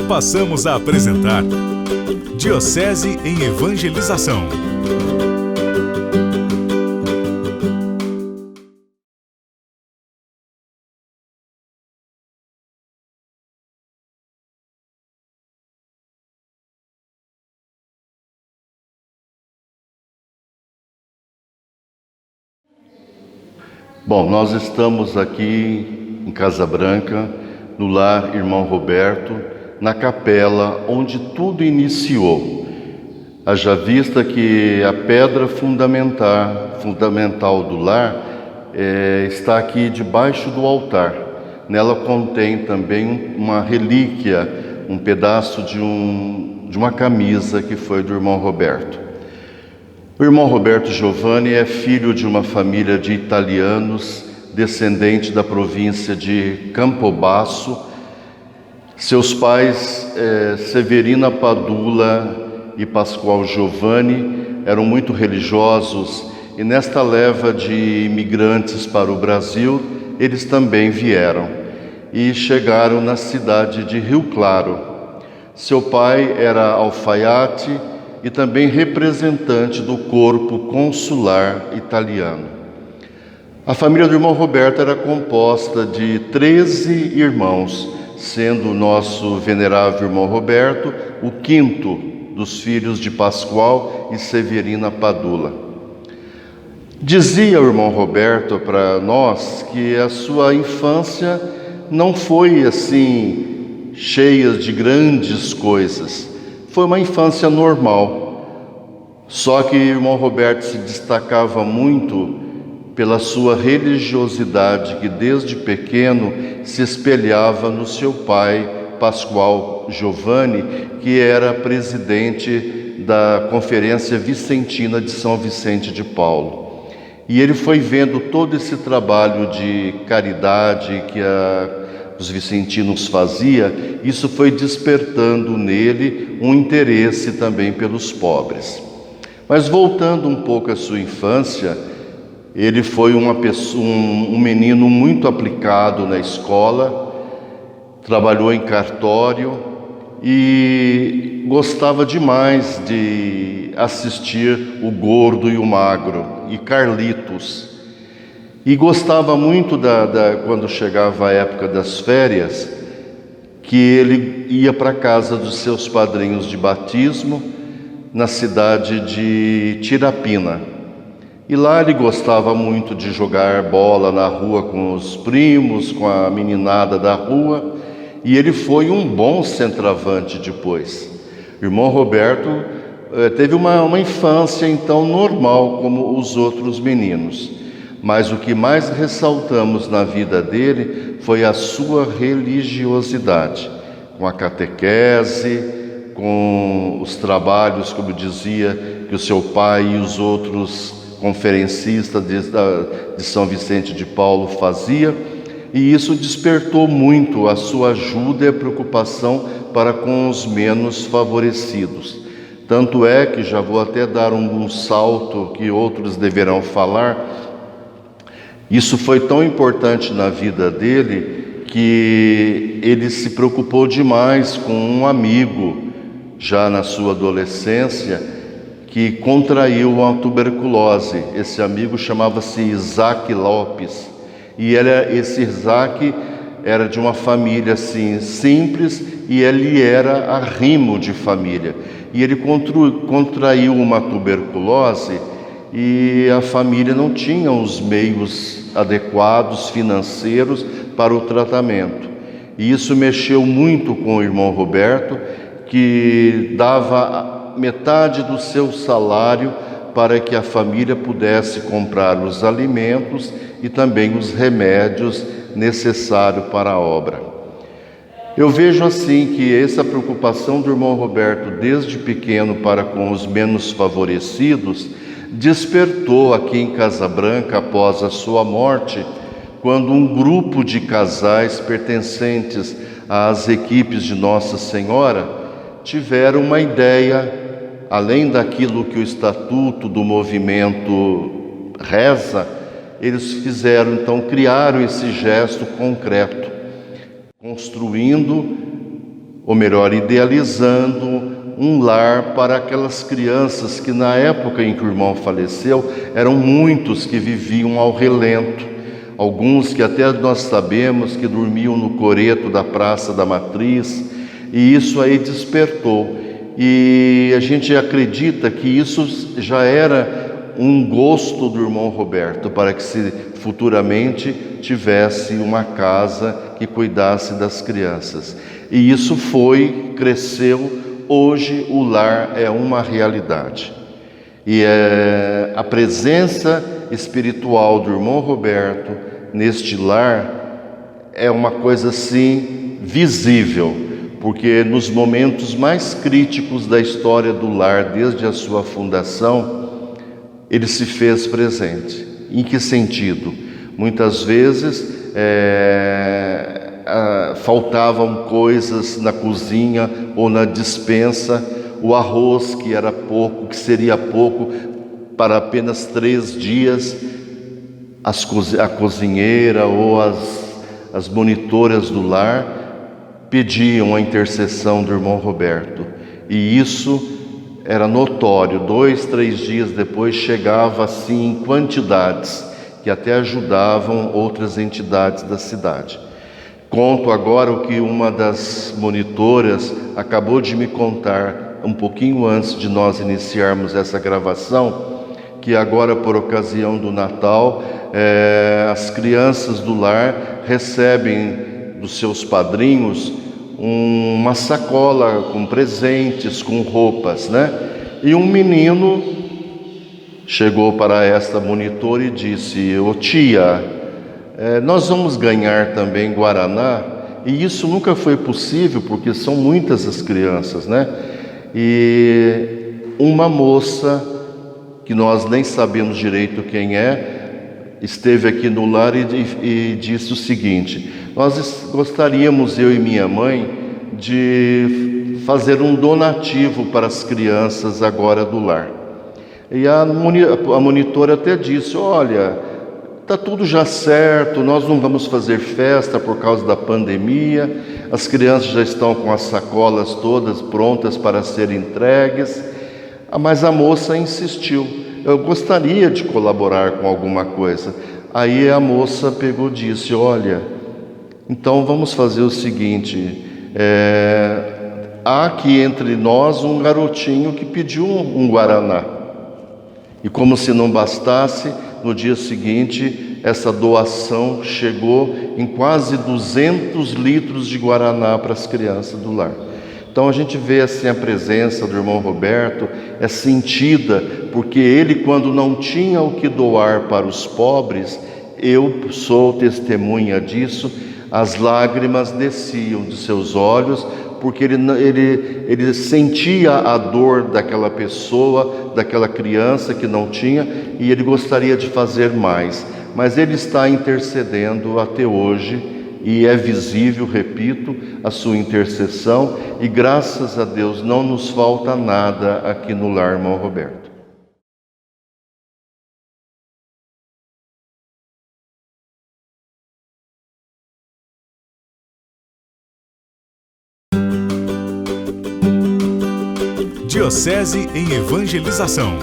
Passamos a apresentar Diocese em Evangelização. Bom, nós estamos aqui em Casa Branca, no lar Irmão Roberto, na capela onde tudo iniciou. Haja vista que a pedra fundamental do lar está aqui debaixo do altar. Nela contém também uma relíquia, um pedaço de uma camisa que foi do Irmão Roberto. O Irmão Roberto Giovanni é filho de uma família de italianos, descendente da província de Campobasso. Seus pais, Severina Padula e Pascoal Giovanni, eram muito religiosos e nesta leva de imigrantes para o Brasil, eles também vieram e chegaram na cidade de Rio Claro. Seu pai era alfaiate e também representante do corpo consular italiano. A família do Irmão Roberto era composta de 13 irmãos, sendo o nosso venerável Irmão Roberto o quinto dos filhos de Pascoal e Severina Padula. Dizia o Irmão Roberto para nós que a sua infância não foi assim cheia de grandes coisas. Foi uma infância normal, só que o Irmão Roberto se destacava muito pela sua religiosidade, que desde pequeno se espelhava no seu pai, Pascoal Giovanni, que era presidente da Conferência Vicentina de São Vicente de Paulo. E ele foi vendo todo esse trabalho de caridade que os vicentinos faziam, isso foi despertando nele um interesse também pelos pobres. Mas voltando um pouco à sua infância, ele foi um menino muito aplicado na escola, trabalhou em cartório e gostava demais de assistir o Gordo e o Magro e Carlitos. E gostava muito quando chegava a época das férias, que ele ia para a casa dos seus padrinhos de batismo, na cidade de Tirapina. E lá ele gostava muito de jogar bola na rua com os primos, com a meninada da rua, e ele foi um bom centroavante depois. O Irmão Roberto teve uma infância então normal como os outros meninos. Mas o que mais ressaltamos na vida dele foi a sua religiosidade, com a catequese, com os trabalhos, como dizia, que o seu pai e os outros conferencistas de São Vicente de Paulo faziam, e isso despertou muito a sua ajuda e a preocupação para com os menos favorecidos. Tanto é que já vou até dar um salto que outros deverão falar. Isso foi tão importante na vida dele que ele se preocupou demais com um amigo, já na sua adolescência, que contraiu a tuberculose. Esse amigo chamava-se Isaac Lopes. E esse Isaac era de uma família assim, simples, e ele era arrimo de família. E ele contraiu uma tuberculose e a família não tinha os meios adequados financeiros para o tratamento. E isso mexeu muito com o Irmão Roberto, que dava metade do seu salário para que a família pudesse comprar os alimentos e também os remédios necessários para a obra. Eu vejo assim que essa preocupação do Irmão Roberto desde pequeno para com os menos favorecidos despertou aqui em Casa Branca após a sua morte, quando um grupo de casais pertencentes às equipes de Nossa Senhora tiveram uma ideia, além daquilo que o estatuto do movimento reza, eles criaram esse gesto concreto, construindo ou melhor, idealizando um lar para aquelas crianças que na época em que o irmão faleceu, eram muitos que viviam ao relento, alguns que até nós sabemos que dormiam no coreto da Praça da Matriz, e isso aí despertou. E a gente acredita que isso já era um gosto do irmão Roberto, para que se futuramente tivesse uma casa que cuidasse das crianças. E isso cresceu, hoje o lar é uma realidade. E a presença espiritual do irmão Roberto neste lar é uma coisa assim visível, porque nos momentos mais críticos da história do lar, desde a sua fundação, ele se fez presente. Em que sentido? Muitas vezes faltavam coisas na cozinha ou na despensa, o arroz que era pouco, que seria pouco para apenas 3 dias, a cozinheira ou as monitoras do lar pediam a intercessão do irmão Roberto, e isso era notório. 2, 3 dias depois chegava assim em quantidades que até ajudavam outras entidades da cidade. Conto agora o que uma das monitoras acabou de me contar um pouquinho antes de nós iniciarmos essa gravação, que agora, por ocasião do Natal, as crianças do lar recebem dos seus padrinhos uma sacola com presentes, com roupas, né? E um menino chegou para esta monitora e disse: "Ô tia, nós vamos ganhar também guaraná?" E isso nunca foi possível, porque são muitas as crianças, né? E uma moça, que nós nem sabemos direito quem esteve aqui no lar e disse o seguinte: "Nós gostaríamos, eu e minha mãe, de fazer um donativo para as crianças agora do lar." E a monitora até disse: "Olha, está tudo já certo, nós não vamos fazer festa por causa da pandemia, as crianças já estão com as sacolas todas prontas para serem entregues." Mas a moça insistiu: "Eu gostaria de colaborar com alguma coisa." Aí a moça pegou e disse: "Olha, então vamos fazer o seguinte, há aqui entre nós um garotinho que pediu um guaraná." E como se não bastasse, no dia seguinte, essa doação chegou em quase 200 litros de guaraná para as crianças do lar. Então a gente vê assim a presença do irmão Roberto, é sentida, porque ele, quando não tinha o que doar para os pobres, eu sou testemunha disso, as lágrimas desciam de seus olhos, porque ele sentia a dor daquela pessoa, daquela criança que não tinha, e ele gostaria de fazer mais. Mas ele está intercedendo até hoje, e é visível, repito, a sua intercessão, e graças a Deus não nos falta nada aqui no lar, irmão Roberto. Diocese em Evangelização.